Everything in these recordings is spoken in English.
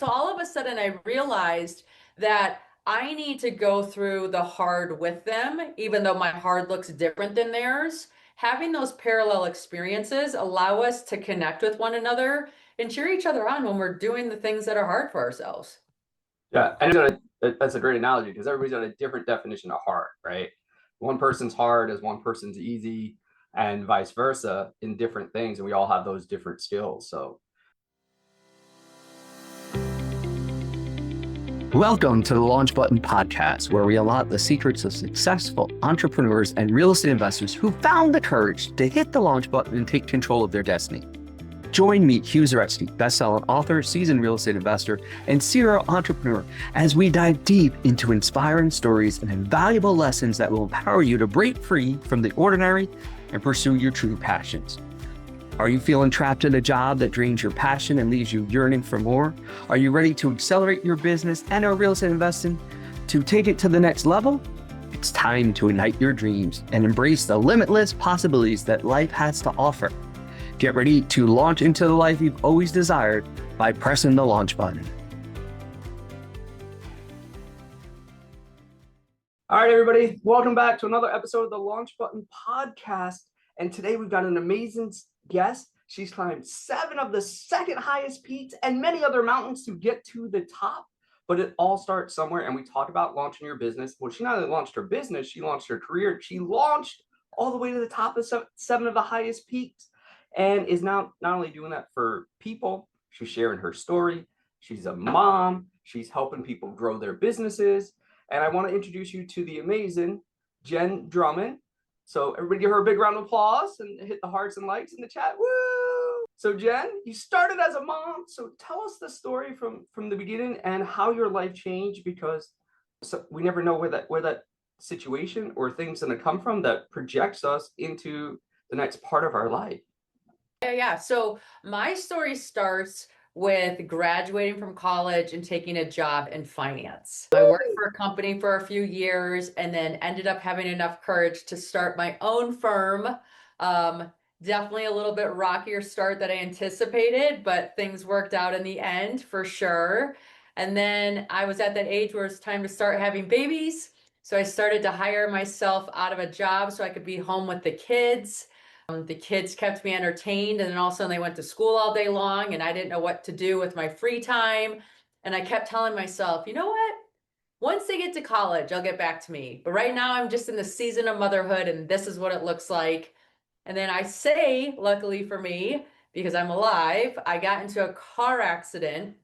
So all of a sudden, I realized that I need to go through the hard with them, even though my hard looks different than theirs. Having those parallel experiences allow us to connect with one another and cheer each other on when we're doing the things that are hard for ourselves. Yeah, and that's a great analogy because everybody's got a different definition of hard, right? One person's hard as one person's easy, and vice versa in different things, and we all have those different skills. So, welcome to the Launch Button Podcast, where we unlock the secrets of successful entrepreneurs and real estate investors who found the courage to hit the launch button and take control of their destiny. Join me, Hugh Zaretsky, best-selling author, seasoned real estate investor, and serial entrepreneur, as we dive deep into inspiring stories and invaluable lessons that will empower you to break free from the ordinary and pursue your true passions. Are you feeling trapped in a job that drains your passion and leaves you yearning for more? Are you ready to accelerate your business and our real estate investing to take it to the next level? It's time to ignite your dreams and embrace the limitless possibilities that life has to offer. Get ready to launch into the life you've always desired by pressing the launch button. all right, everybody, welcome back to another episode of the Launch Button Podcast. And today we've got an amazing guest. She's climbed 7 of the second highest peaks and many other mountains to get to the top. But it all starts somewhere. And we talk about launching your business. Well, she not only launched her business, she launched her career. She launched all the way to the top of 7 of the highest peaks and is now not only doing that for people, she's sharing her story. She's a mom. She's helping people grow their businesses. And I want to introduce you to the amazing Jen Drummond. So everybody give her a big round of applause and hit the hearts and likes in the chat. Woo! So Jen, you started as a mom. So tell us the story from the beginning and how your life changed, because we never know where that situation or things going to come from that projects us into the next part of our life. Yeah. So my story starts with graduating from college and taking a job in finance. I worked for a company for a few years and then ended up having enough courage to start my own firm. Definitely a little bit rockier start than I anticipated, but things worked out in the end for sure. And then I was at that age where it's time to start having babies. So I started to hire myself out of a job so I could be home with the kids. The kids kept me entertained, and then all of a sudden they went to school all day long, and I didn't know what to do with my free time. And I kept telling myself, you know what? Once they get to college, I'll get back to me. But right now, I'm just in the season of motherhood, and this is what it looks like. And then I say, luckily for me, because I'm alive, I got into a car accident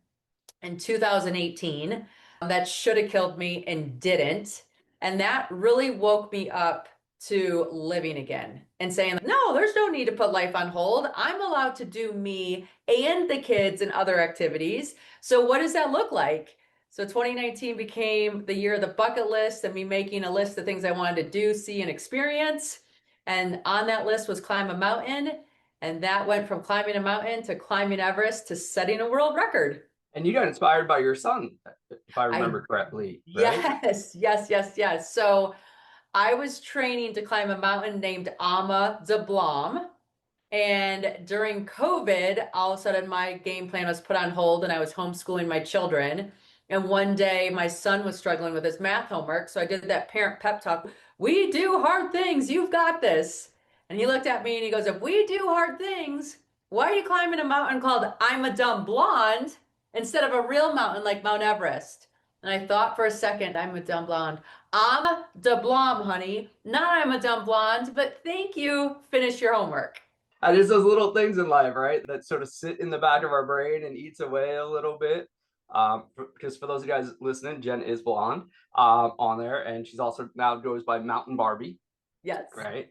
in 2018 that should have killed me and didn't. And that really woke me up to living again and saying, no, there's no need to put life on hold. I'm allowed to do me and the kids and other activities. So what does that look like? So 2019 became the year of the bucket list and me making a list of things I wanted to do, see, and experience. And on that list was climb a mountain. And that went from climbing a mountain to climbing Everest to setting a world record. And you got inspired by your son, if I remember I correctly, right? yes. So I was training to climb a mountain named Ama de Blanc. And during COVID, all of a sudden my game plan was put on hold and I was homeschooling my children. And one day my son was struggling with his math homework. So I did that parent pep talk. We do hard things. You've got this. And he looked at me and he goes, if we do hard things, why are you climbing a mountain called I'm a Dumb Blonde instead of a real mountain like Mount Everest? And I thought for a second, I'm a dumb blonde. I'm de blonde, honey. Not I'm a dumb blonde, but thank you. Finish your homework. And it's those little things in life, right, that sort of sit in the back of our brain and eats away a little bit. Because for those of you guys listening, Jen is blonde on there, and she's also now goes by Mountain Barbie. Yes. Right.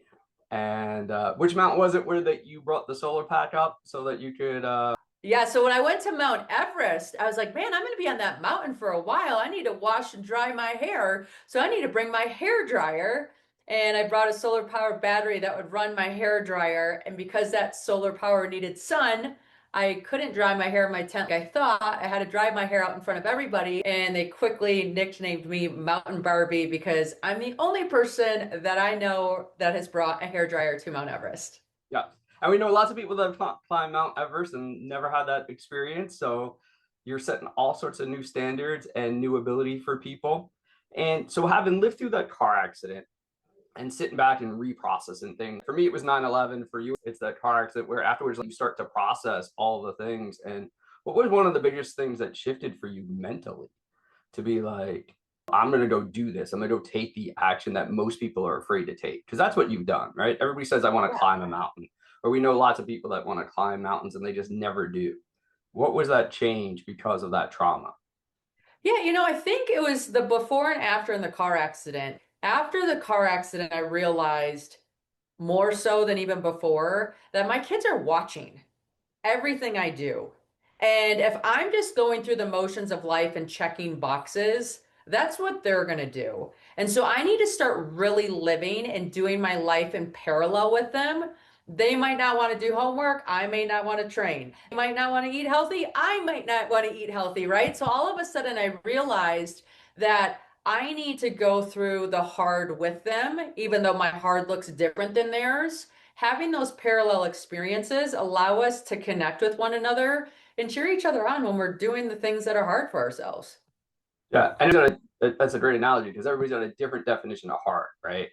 And which mountain was it where that you brought the solar pack up so that you could? Yeah, so when I went to Mount Everest, I was like, man, I'm going to be on that mountain for a while. I need to wash and dry my hair. So I need to bring my hair dryer. And I brought a solar powered battery that would run my hair dryer. And because that solar power needed sun, I couldn't dry my hair in my tent like I thought. I had to dry my hair out in front of everybody. And they quickly nicknamed me Mountain Barbie because I'm the only person that I know that has brought a hair dryer to Mount Everest. Yeah. And we know lots of people that have climbed Mount Everest and never had that experience. So you're setting all sorts of new standards and new ability for people. And so having lived through that car accident and sitting back and reprocessing things. For me, it was 9/11. For you, it's that car accident where afterwards you start to process all the things. And what was one of the biggest things that shifted for you mentally to be like, I'm going to go do this. I'm going to go take the action that most people are afraid to take? Because that's what you've done, right? Everybody says, I want to climb a mountain. Or we know lots of people that want to climb mountains and they just never do. What was that change because of that trauma? Yeah, I think it was the before and after in the car accident. After the car accident, I realized more so than even before that my kids are watching everything I do. And if I'm just going through the motions of life and checking boxes, that's what they're going to do. And so I need to start really living and doing my life in parallel with them. They might not want to do homework. I may not want to train. They might not want to eat healthy. I might not want to eat healthy, right? So all of a sudden I realized that I need to go through the hard with them, even though my hard looks different than theirs. Having those parallel experiences allow us to connect with one another and cheer each other on when we're doing the things that are hard for ourselves. Yeah, and that's a great analogy because everybody's got a different definition of hard, right?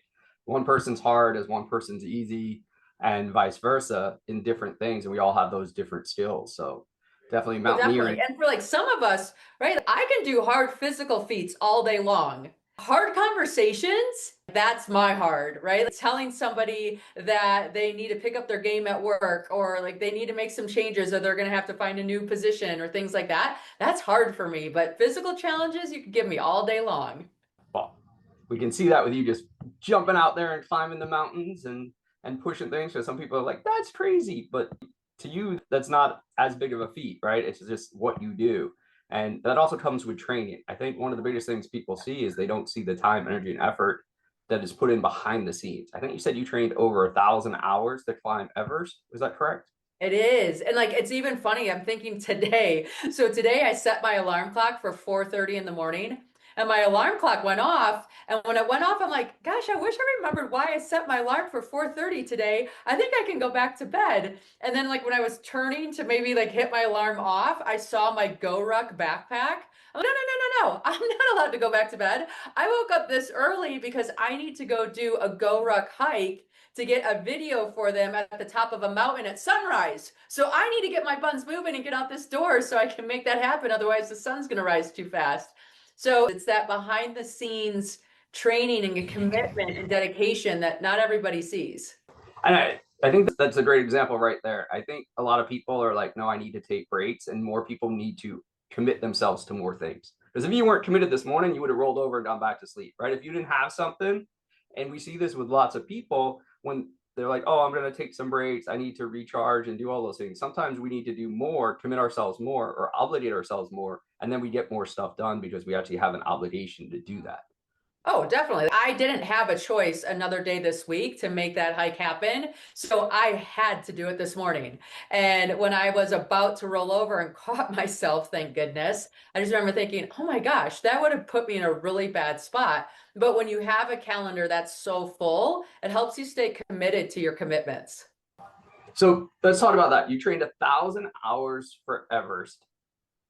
One person's hard as one person's easy, and vice versa in different things, and we all have those different skills. So definitely Well, mountaineering. definitely. And for like some of us, right, I can do hard physical feats all day long. Hard conversations, that's my hard, right? Like telling somebody that they need to pick up their game at work or like they need to make some changes or they're going to have to find a new position or things like that. That's hard for me. But physical challenges, you can give me all day long. Well, we can see that with you just jumping out there and climbing the mountains and pushing things. So some people are like, that's crazy, but to you, that's not as big of a feat, right? It's just what you do. And that also comes with training. I think one of the biggest things people see is they don't see the time, energy, and effort that is put in behind the scenes. I think you said you trained over 1,000 hours to climb Everest. Is that correct? It is. And like it's even funny. I'm thinking today. So today I set my alarm clock for 4:30 in the morning. And my alarm clock went off. And when it went off, I'm like, gosh, I wish I remembered why I set my alarm for 4:30 today. I think I can go back to bed. And then like when I was turning to maybe like hit my alarm off, I saw my Go Ruck backpack. I'm like, no, no, no, no, no. I'm not allowed to go back to bed. I woke up this early because I need to go do a Go Ruck hike to get a video for them at the top of a mountain at sunrise. So I need to get my buns moving and get out this door so I can make that happen. Otherwise, the sun's going to rise too fast. So it's that behind the scenes training and commitment and dedication that not everybody sees. And I think that's a great example right there. I think a lot of people are like, no, I need to take breaks, and more people need to commit themselves to more things. Because if you weren't committed this morning, you would have rolled over and gone back to sleep, right? If you didn't have something, and we see this with lots of people when they're like, oh, I'm going to take some breaks, I need to recharge and do all those things. Sometimes we need to do more, commit ourselves more, or obligate ourselves more, and then we get more stuff done because we actually have an obligation to do that. Oh, definitely. I didn't have a choice another day this week to make that hike happen. So I had to do it this morning. And when I was about to roll over and caught myself, thank goodness, I just remember thinking, oh my gosh, that would have put me in a really bad spot. But when you have a calendar that's so full, it helps you stay committed to your commitments. So let's talk about that. You trained 1,000 hours for Everest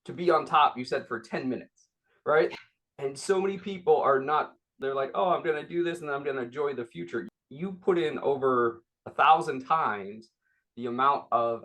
to be on top, you said, for 10 minutes, right? And so many people are not, they're like, oh, I'm going to do this and I'm going to enjoy the future. You put in over 1,000 times the amount of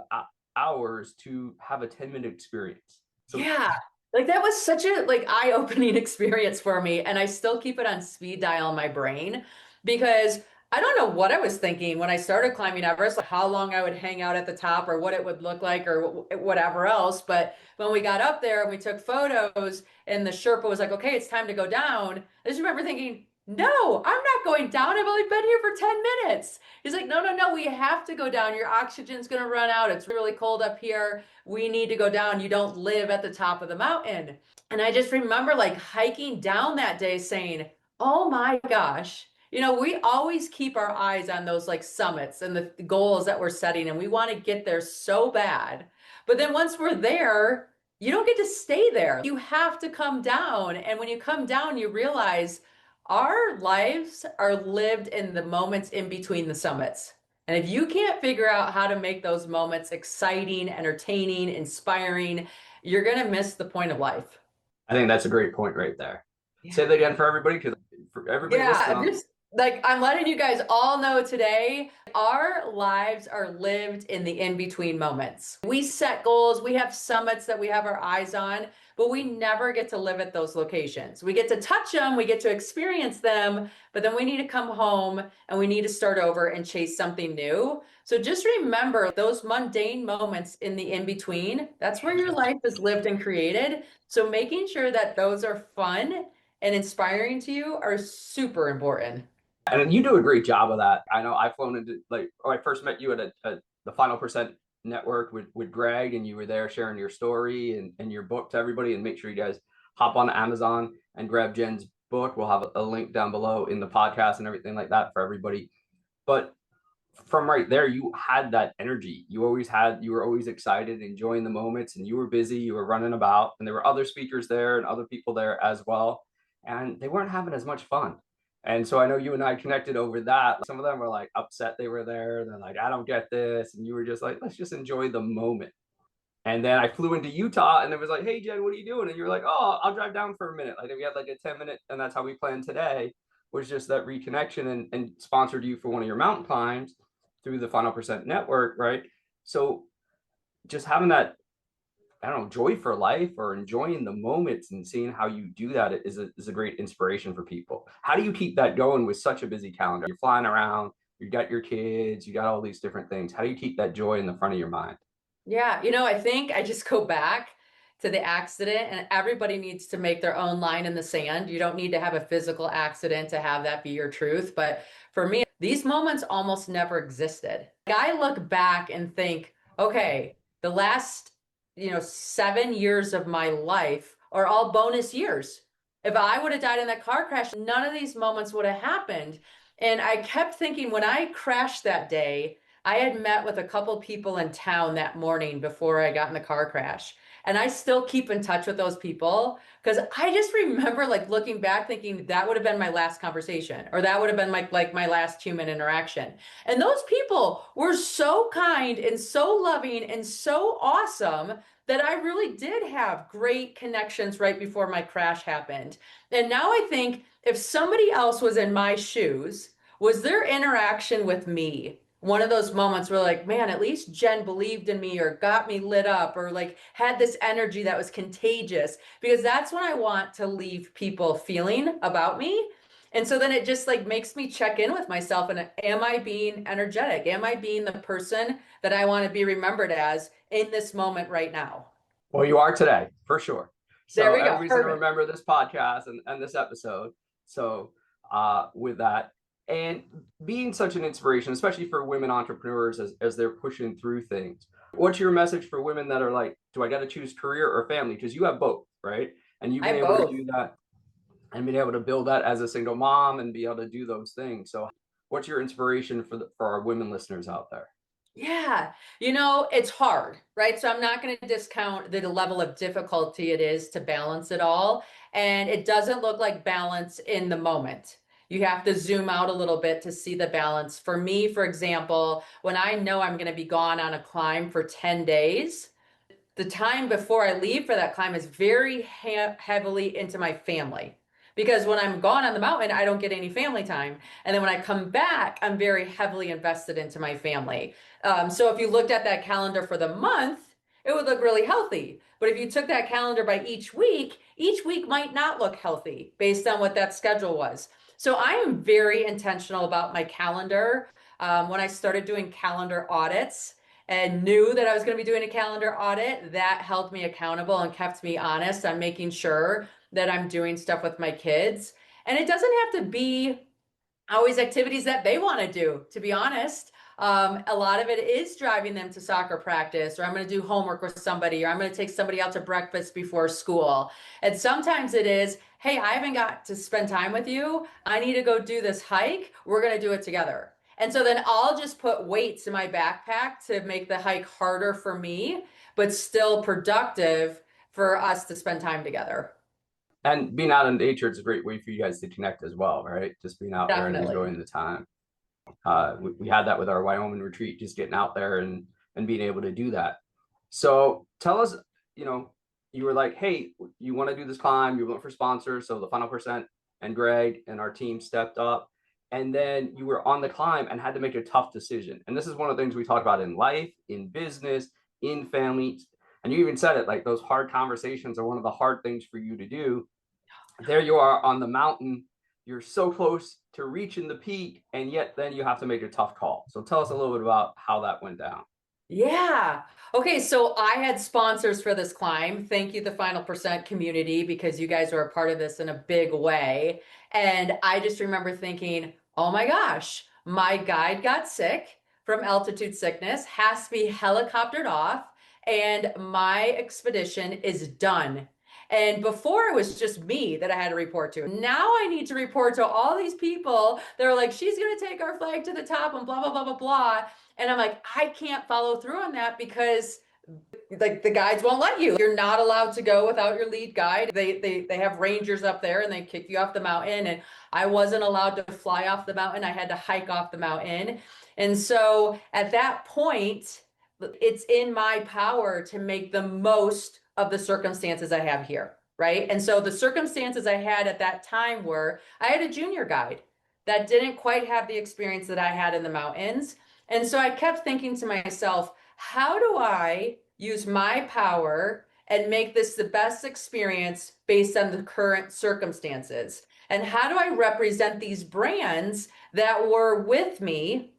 hours to have a 10-minute experience. So Yeah. Like that was such a like eye-opening experience for me. And I still keep it on speed dial in my brain because I don't know what I was thinking when I started climbing Everest, like how long I would hang out at the top or what it would look like or whatever else. But when we got up there and we took photos and the Sherpa was like, okay, it's time to go down. I just remember thinking, no, I'm not going down. I've only been here for 10 minutes. He's like, no, no, no, we have to go down. Your oxygen's going to run out. It's really cold up here. We need to go down. You don't live at the top of the mountain. And I just remember like hiking down that day saying, oh my gosh, we always keep our eyes on those like summits and the goals that we're setting, and we want to get there so bad. But then once we're there, you don't get to stay there. You have to come down. And when you come down, you realize our lives are lived in the moments in between the summits. And if you can't figure out how to make those moments exciting, entertaining, inspiring, you're going to miss the point of life. I think that's a great point right there. Yeah. Say that again for everybody, because for everybody listening. Just like I'm letting you guys all know today, our lives are lived in the in-between moments. We set goals, we have summits that we have our eyes on, but we never get to live at those locations. We get to touch them, we get to experience them, but then we need to come home and we need to start over and chase something new. So just remember those mundane moments in the in-between, that's where your life is lived and created. So making sure that those are fun and inspiring to you are super important. And you do a great job of that. I know I've flown into, like, I first met you at the Final Percent Network with Greg, and you were there sharing your story and your book to everybody. And make sure you guys hop on Amazon and grab Jen's book. We'll have a link down below in the podcast and everything like that for everybody. But from right there, you had that energy. You were always excited, enjoying the moments, and you were busy, you were running about, and there were other speakers there and other people there as well. And they weren't having as much fun. And so I know you and I connected over that. Some of them were like upset they were there. They're like, I don't get this. And you were just like, let's just enjoy the moment. And then I flew into Utah and it was like, hey, Jen, what are you doing? And you were like, oh, I'll drive down for a minute. Like we had like a 10-minute, and that's how we planned today, was just that reconnection, and sponsored you for one of your mountain climbs through the Final Percent Network, right? So just having that, I don't know, joy for life or enjoying the moments and seeing how you do that is a great inspiration for people. How do you keep that going with such a busy calendar? You're flying around, you got your kids, you got all these different things. How do you keep that joy in the front of your mind? Yeah, I think I just go back to the accident, and everybody needs to make their own line in the sand. You don't need to have a physical accident to have that be your truth. But for me, these moments almost never existed. I look back and think, okay, the last, 7 years of my life are all bonus years. If I would have died in that car crash, none of these moments would have happened. And I kept thinking when I crashed that day, I had met with a couple people in town that morning before I got in the car crash. And I still keep in touch with those people because I just remember like looking back thinking that would have been my last conversation, or that would have been my last human interaction. And those people were so kind and so loving and so awesome that I really did have great connections right before my crash happened. And now I think if somebody else was in my shoes, was their interaction with me one of those moments where like, man, at least Jen believed in me or got me lit up or like had this energy that was contagious, because that's what I want to leave people feeling about me. And so then it just like makes me check in with myself, and am I being energetic? Am I being the person that I want to be remembered as in this moment right now? Well, you are today, for sure. There So we go. everybody's going to Perfect. remember this podcast and this episode. So with that, and being such an inspiration, especially for women entrepreneurs as they're pushing through things. What's your message for women that are like, do I got to choose career or family? Because you have both, right? And you've I been able to both. do that and been able to build that as a single mom and be able to do those things. So what's your inspiration for our women listeners out there? Yeah, it's hard, right? So I'm not going to discount the level of difficulty it is to balance it all. And it doesn't look like balance in the moment. You have to zoom out a little bit to see the balance. For me, for example, when I know I'm going to be gone on a climb for 10 days, the time before I leave for that climb is very heavily into my family. Because when I'm gone on the mountain, I don't get any family time. And then when I come back, I'm very heavily invested into my family. So if you looked at that calendar for the month, it would look really healthy. But if you took that calendar by each week might not look healthy based on what that schedule was. So I am very intentional about my calendar. When I started doing calendar audits, and knew that I was going to be doing a calendar audit, that held me accountable and kept me honest on making sure that I'm doing stuff with my kids. And it doesn't have to be always activities that they want to do, to be honest. A lot of it is driving them to soccer practice, or I'm going to do homework with somebody, or I'm going to take somebody out to breakfast before school. And sometimes it is, hey, I haven't got to spend time with you. I need to go do this hike. We're going to do it together. And so then I'll just put weights in my backpack to make the hike harder for me, but still productive for us to spend time together. And being out in nature is a great way for you guys to connect as well, right? Just being out there and Definitely. enjoying the time. We had that with our Wyoming retreat, just getting out there and being able to do that. So tell us, you were like, hey, you want to do this climb? You went for sponsors. So the final percent and Greg and our team stepped up. And then you were on the climb and had to make a tough decision. And this is one of the things we talk about in life, in business, in family. And you even said it, like those hard conversations are one of the hard things for you to do. There you are on the mountain. You're so close to reaching the peak, and yet then you have to make a tough call. So tell us a little bit about how that went down. Yeah. Okay, so I had sponsors for this climb. Thank you, the Final Percent community, because you guys were a part of this in a big way. And I just remember thinking, oh my gosh, my guide got sick from altitude sickness, has to be helicoptered off, and my expedition is done. And before it was just me that I had to report to. Now I need to report to all these people that are like, she's going to take our flag to the top and blah, blah, blah, blah, blah. And I'm like, I can't follow through on that because like the guides won't let you. You're not allowed to go without your lead guide. They have rangers up there and they kick you off the mountain. And I wasn't allowed to fly off the mountain. I had to hike off the mountain. And so at that point, it's in my power to make the most of the circumstances I have here. Right. And so the circumstances I had at that time were I had a junior guide that didn't quite have the experience that I had in the mountains. And so I kept thinking to myself, how do I use my power and make this the best experience based on the current circumstances? And how do I represent these brands that were with me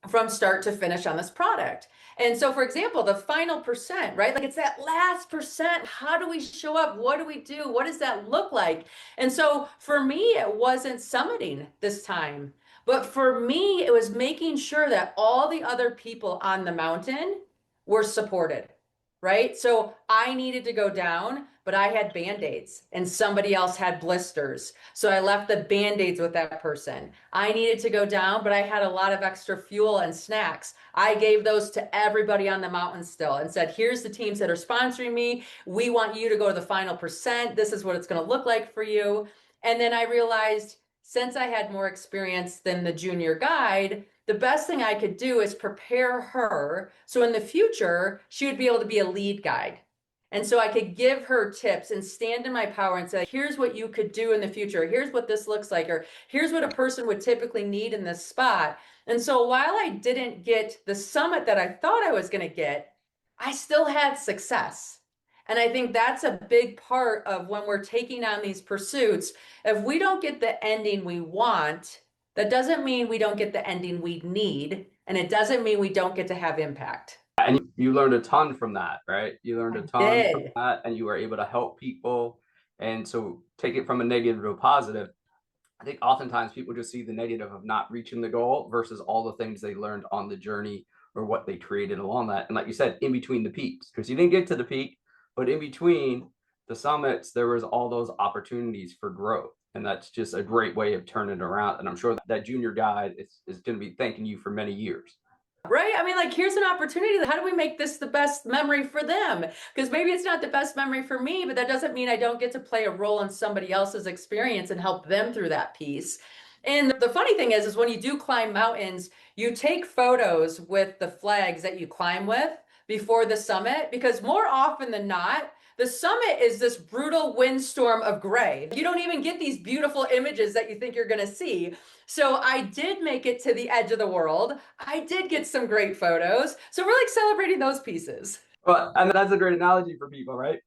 from start to finish on this product? And so, for example, the final percent, right? Like it's that last percent. How do we show up? What do we do? What does that look like? And so for me, it wasn't summiting this time. But for me, it was making sure that all the other people on the mountain were supported, right? So I needed to go down, but I had band-aids and somebody else had blisters. So I left the band-aids with that person. I needed to go down, but I had a lot of extra fuel and snacks. I gave those to everybody on the mountain still and said, here's the teams that are sponsoring me. We want you to go to the final percent. This is what it's going to look like for you. And then I realized since I had more experience than the junior guide, the best thing I could do is prepare her so in the future she would be able to be a lead guide. And so I could give her tips and stand in my power and say, here's what you could do in the future. Here's what this looks like, or here's what a person would typically need in this spot. And so while I didn't get the summit that I thought I was going to get, I still had success. And I think that's a big part of when we're taking on these pursuits. If we don't get the ending we want, that doesn't mean we don't get the ending we need. And it doesn't mean we don't get to have impact. And you learned a ton from that, right? You learned a ton from Did. that, and you were able to help people. And so take it from a negative to a positive. I think oftentimes people just see the negative of not reaching the goal versus all the things they learned on the journey or what they created along that. And like you said, in between the peaks, because you didn't get to the peak, but in between the summits, there was all those opportunities for growth. And that's just a great way of turning it around. And I'm sure that junior guide is going to be thanking you for many years. Right? I mean, like, here's an opportunity. How do we make this the best memory for them? Because maybe it's not the best memory for me, but that doesn't mean I don't get to play a role in somebody else's experience and help them through that piece. And the funny thing is when you do climb mountains, you take photos with the flags that you climb with before the summit, because more often than not, the summit is this brutal windstorm of gray. You don't even get these beautiful images that you think you're going to see. So I did make it to the edge of the world. I did get some great photos. So we're like celebrating those pieces. Well, and that's a great analogy for people, right?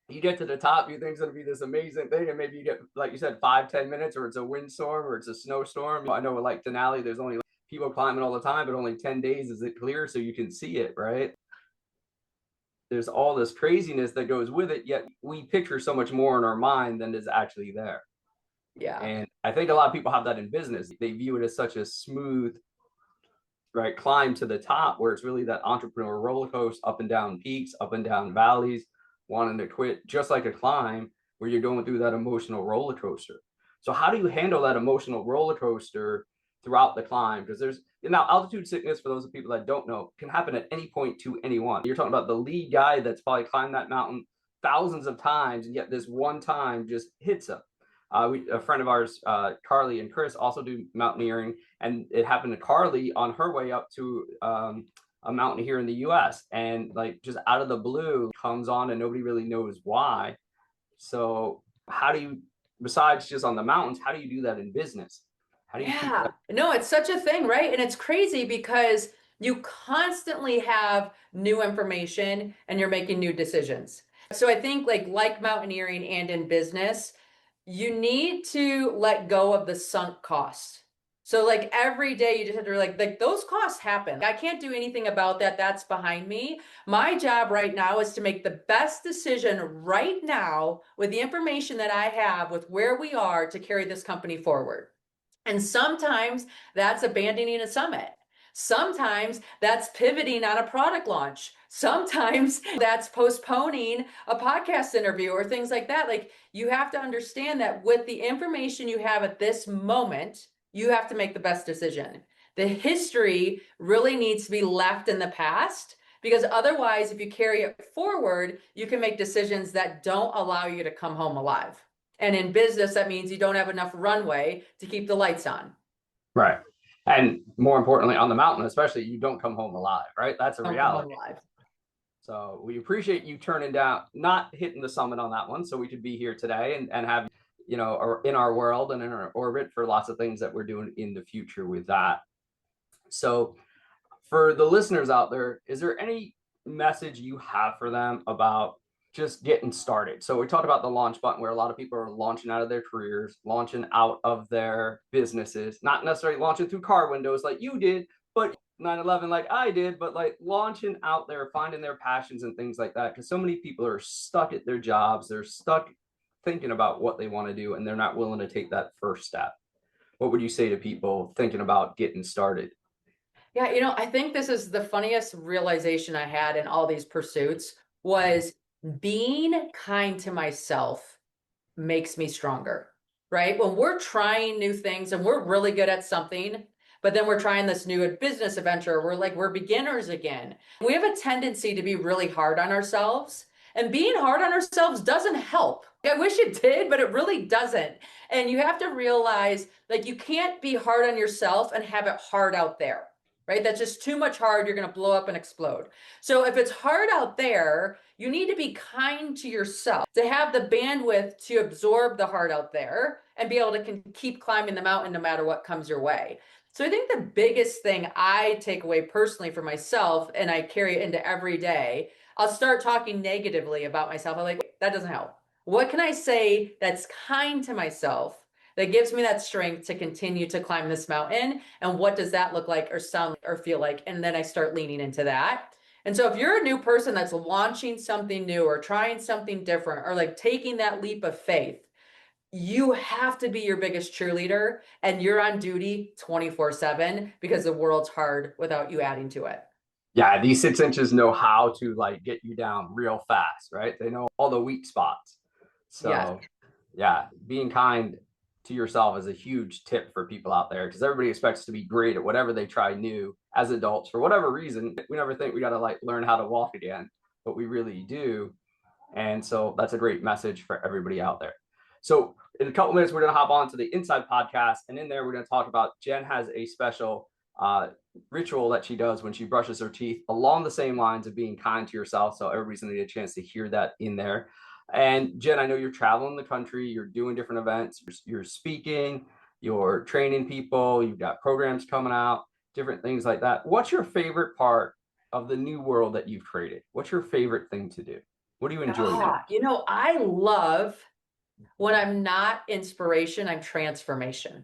You get to the top, you think it's going to be this amazing thing, and maybe you get, like you said, 5-10 minutes, or it's a windstorm, or it's a snowstorm. I know with like Denali, there's only people climbing all the time, but only 10 days is it clear, so you can see it, right? There's all this craziness that goes with it, yet we picture so much more in our mind than is actually there. Yeah. And I think a lot of people have that in business. They view it as such a smooth, right, climb to the top, where it's really that entrepreneur roller coaster, up and down peaks, up and down valleys, wanting to quit, just like a climb where you're going through that emotional roller coaster. So how do you handle that emotional roller coaster throughout the climb? Because there's now altitude sickness, for those of people that don't know, can happen at any point to anyone. You're talking about the lead guy that's probably climbed that mountain thousands of times, and yet this one time just hits them. A friend of ours, Carly and Chris, also do mountaineering, and it happened to Carly on her way up to a mountain here in the US, and like just out of the blue comes on and nobody really knows why. So how do you, besides just on the mountains, how do you do that in business? How do you keep Yeah, that? no, it's such a thing, right? And it's crazy because you constantly have new information and you're making new decisions. So I think like mountaineering and in business, you need to let go of the sunk costs. So like every day you just have to like those costs happen. I can't do anything about that. That's behind me. My job right now is to make the best decision right now with the information that I have with where we are to carry this company forward. And sometimes that's abandoning a summit. Sometimes that's pivoting on a product launch. Sometimes that's postponing a podcast interview or things like that. Like you have to understand that with the information you have at this moment, you have to make the best decision. The history really needs to be left in the past because otherwise, if you carry it forward, you can make decisions that don't allow you to come home alive. And in business, that means you don't have enough runway to keep the lights on. Right. And more importantly, on the mountain, especially, you don't come home alive, right? That's a Don't come home reality. alive. So we appreciate you turning down, not hitting the summit on that one, so we could be here today and have, you know, in our world and in our orbit for lots of things that we're doing in the future with that. So for the listeners out there, is there any message you have for them about just getting started? So we talked about the launch button, where a lot of people are launching out of their careers, launching out of their businesses, not necessarily launching through car windows like you did, but 9/11 like I did, but like launching out there, finding their passions and things like that. Because so many people are stuck at their jobs, they're stuck thinking about what they want to do, and they're not willing to take that first step. What would you say to people thinking about getting started? Yeah, I think this is the funniest realization I had in all these pursuits was being kind to myself makes me stronger, right? When we're trying new things and we're really good at something, but then we're trying this new business adventure, we're beginners again. We have a tendency to be really hard on ourselves, and being hard on ourselves doesn't help. I wish it did, but it really doesn't. And you have to realize like you can't be hard on yourself and have it hard out there. Right? That's just too much hard. You're going to blow up and explode. So if it's hard out there, you need to be kind to yourself to have the bandwidth to absorb the hard out there and be able to keep climbing the mountain no matter what comes your way. So I think the biggest thing I take away personally for myself, and I carry it into every day, I'll start talking negatively about myself. I'm like, that doesn't help. What can I say that's kind to myself that gives me that strength to continue to climb this mountain? And what does that look like or sound or feel like? And then I start leaning into that. And so if you're a new person that's launching something new or trying something different or like taking that leap of faith, you have to be your biggest cheerleader and you're on duty 24/7 because the world's hard without you adding to it. Yeah, these 6 inches know how to like get you down real fast, right? They know all the weak spots. Yes. So yeah, being kind to yourself is a huge tip for people out there, because everybody expects to be great at whatever they try new as adults for whatever reason. We never think we got to like learn how to walk again, but we really do. And so that's a great message for everybody out there. So in a couple minutes, we're going to hop on to the Inside podcast. And in there, we're going to talk about Jen has a special ritual that she does when she brushes her teeth along the same lines of being kind to yourself. So everybody's going to get a chance to hear that in there. And Jen, I know you're traveling the country, you're doing different events, you're speaking, you're training people, you've got programs coming out, different things like that. What's your favorite part of the new world that you've created? What's your favorite thing to do? What do you enjoy doing? I love when I'm not inspiration, I'm transformation,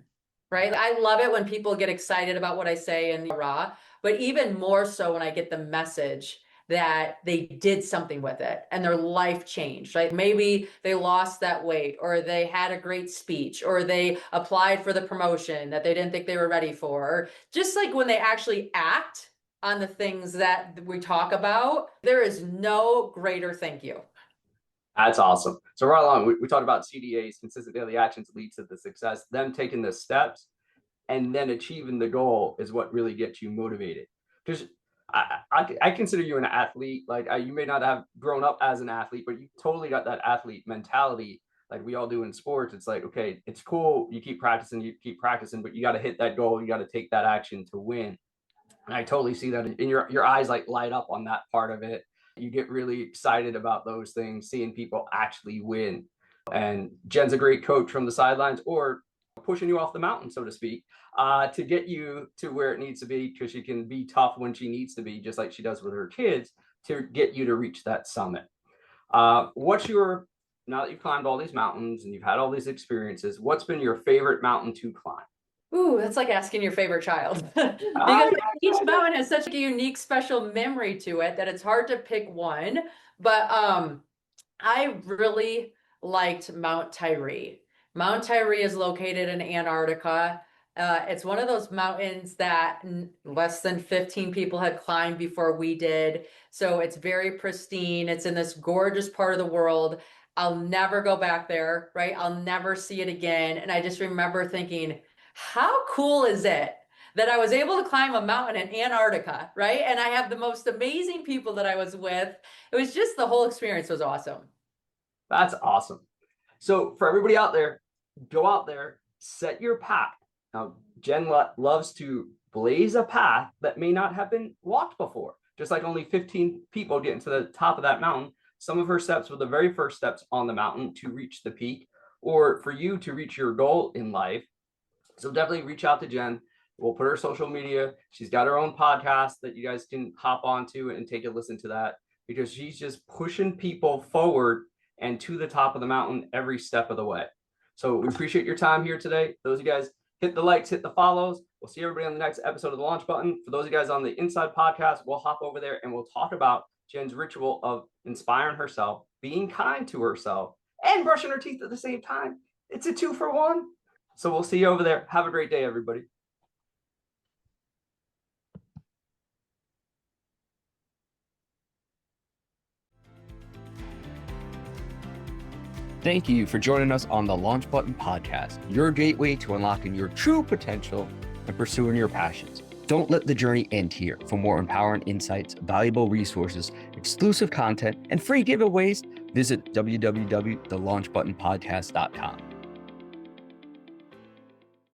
right? I love it when people get excited about what I say and raw, but even more so when I get the message that they did something with it and their life changed. Like maybe they lost that weight or they had a great speech or they applied for the promotion that they didn't think they were ready for. Or just like when they actually act on the things that we talk about, there is no greater thank you. That's awesome. So right along, we talked about CDAs, consistent daily actions lead to the success. Them taking the steps and then achieving the goal is what really gets you motivated. Because I consider you an athlete. Like you may not have grown up as an athlete, but you totally got that athlete mentality like we all do in sports. It's like, okay, it's cool. You keep practicing, but you got to hit that goal. You got to take that action to win. And I totally see that in your eyes, like light up on that part of it. You get really excited about those things, seeing people actually win. And Jen's a great coach from the sidelines, or pushing you off the mountain, so to speak, to get you to where it needs to be, because she can be tough when she needs to be, just like she does with her kids, to get you to reach that summit. What's your, now that you've climbed all these mountains and you've had all these experiences, what's been your favorite mountain to climb? Ooh, that's like asking your favorite child. Because each mountain has such a unique, special memory to it that it's hard to pick one. But I really liked Mount Tyree. Mount Tyree is located in Antarctica. It's one of those mountains that less than 15 people had climbed before we did. So it's very pristine. It's in this gorgeous part of the world. I'll never go back there, right? I'll never see it again. And I just remember thinking, how cool is it that I was able to climb a mountain in Antarctica, right? And I have the most amazing people that I was with. It was just, the whole experience was awesome. That's awesome. So for everybody out there, go out there, set your path. Now, Jen loves to blaze a path that may not have been walked before. Just like only 15 people getting to the top of that mountain, some of her steps were the very first steps on the mountain to reach the peak, or for you to reach your goal in life. So definitely reach out to Jen. We'll put her social media. She's got her own podcast that you guys can hop onto and take a listen to that, because she's just pushing people forward and to the top of the mountain every step of the way. So we appreciate your time here today. Those of you guys, hit the likes, hit the follows. We'll see everybody on the next episode of The Launch Button. For those of you guys on the Inside Podcast, we'll hop over there and we'll talk about Jen's ritual of inspiring herself, being kind to herself, and brushing her teeth at the same time. It's a 2-for-1. So we'll see you over there. Have a great day, everybody. Thank you for joining us on the Launch Button Podcast, your gateway to unlocking your true potential and pursuing your passions. Don't let the journey end here. For more empowering insights, valuable resources, exclusive content, and free giveaways, visit www.thelaunchbuttonpodcast.com.